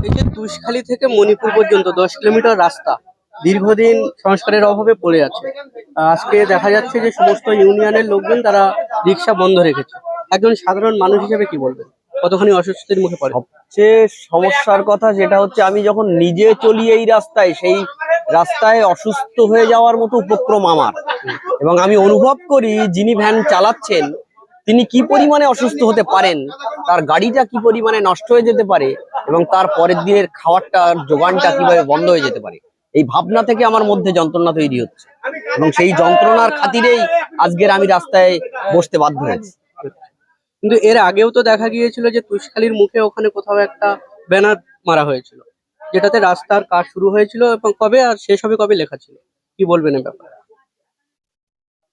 এই যে তুষখালী থেকে মণিপুর পর্যন্ত 10 কিলোমিটার রাস্তা দীর্ঘদিন সংস্কারের অভাবে পড়ে আছে। আজকে দেখা যাচ্ছে যে সমস্ত ইউনিয়নের লোকজন তারা রিক্সা বন্ধ রেখেছে। একজন সাধারণ মানুষ হিসেবে কি বলবেন, কতখানি অস্বস্তির মুখে পড়ে? সবচেয়ে সমস্যার কথা যেটা হচ্ছে, আমি যখন নিজে চলি এই রাস্তায়, সেই রাস্তায় অসুস্থ হয়ে যাওয়ার মতো উপক্রম আমার, এবং আমি অনুভব করি যিনি ভ্যান চালাচ্ছেন তিনি কি পরিমাণে অসুস্থ হতে পারেন, তার গাড়িটা কি পরিমাণে নষ্ট হয়ে যেতে পারে, এবং তার পরের দিনের খাবারটা যোগানটা কিভাবে বন্ধ হয়ে যেতে পারে। এই ভাবনা থেকে আমার মধ্যে যন্ত্রণা তৈরি হচ্ছে, এবং সেই যন্ত্রণার খাতিরেই আজকের আমি রাস্তায় বসতে বাধ্য হয়েছি। কিন্তু এর আগেও তো দেখা গিয়েছিল যে তুষখালীর মুখে ওখানে কোথাও একটা ব্যানার মারা হয়েছিল, যেটাতে রাস্তার কাজ শুরু হয়েছিল এবং কবে আর শেষ হবে কবে লেখা ছিল। কি বলবেন এ ব্যাপারে?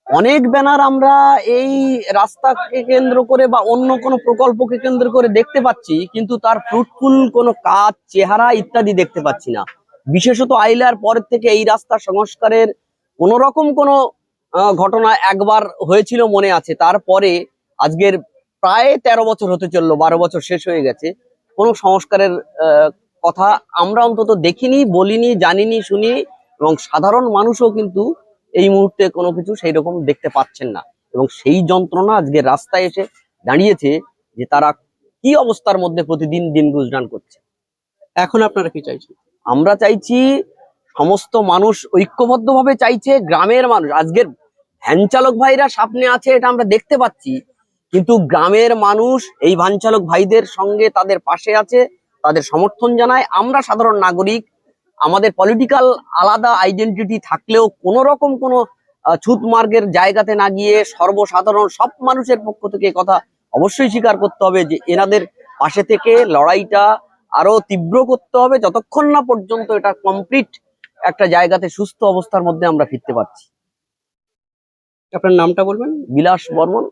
অনেক ব্যানার আমরা এই রাস্তাকে কেন্দ্র করে বা অন্য কোনো প্রকল্পকে কেন্দ্র করে দেখতে পাচ্ছি, কিন্তু তার ফ্রুটফুল কোনো কাজ, চেহারা ইত্যাদি দেখতে পাচ্ছি না। বিশেষত আইলার পরের থেকে এই রাস্তা সংস্কারের কোন রকম কোনো ঘটনা একবার হয়েছিল মনে আছে, তারপরে আজকের প্রায় 13 বছর হতে চললো, 12 বছর শেষ হয়ে গেছে, কোনো সংস্কারের কথা আমরা অন্তত দেখিনি, বলিনি, জানিনি, শুনিনি, এবং সাধারণ মানুষও কিন্তু এই মুহূর্তে কোনো কিছু সেই রকম দেখতে পাচ্ছেন না। এবং সেই যন্ত্রণা আজকে রাস্তায় এসে দাঁড়িয়েছে যে তারা কি অবস্থার মধ্যে প্রতিদিন দিন গুজরান করছে। এখন আপনারা কি চাইছেন? আমরা চাইছি, সমস্ত মানুষ ঐক্যবদ্ধভাবে চাইছে, গ্রামের মানুষ, আজকের ভ্যান চালক ভাইরা সামনে আছে এটা আমরা দেখতে পাচ্ছি, কিন্তু গ্রামের মানুষ এই ভ্যান চালক ভাইদের সঙ্গে তাদের পাশে আছে, তাদের সমর্থন জানায়। আমরা সাধারণ নাগরিক, আমাদের পলিটিক্যাল আলাদা আইডেন্টিটি থাকলেও কোনো রকম কোনো ছুত মার্গের জায়গাতে না গিয়ে সর্বসাধারণ সব মানুষের পক্ষ থেকে কথা অবশ্যই স্বীকার করতে হবে যে এনাদের পাশে থেকে লড়াইটা আরো তীব্র করতে হবে, যতক্ষণ না পর্যন্ত এটা কমপ্লিট একটা জায়গাতে সুস্থ অবস্থার মধ্যে আমরা ফিরতে পারছি। আপনার নামটা বলবেন? বিলাস বর্মন।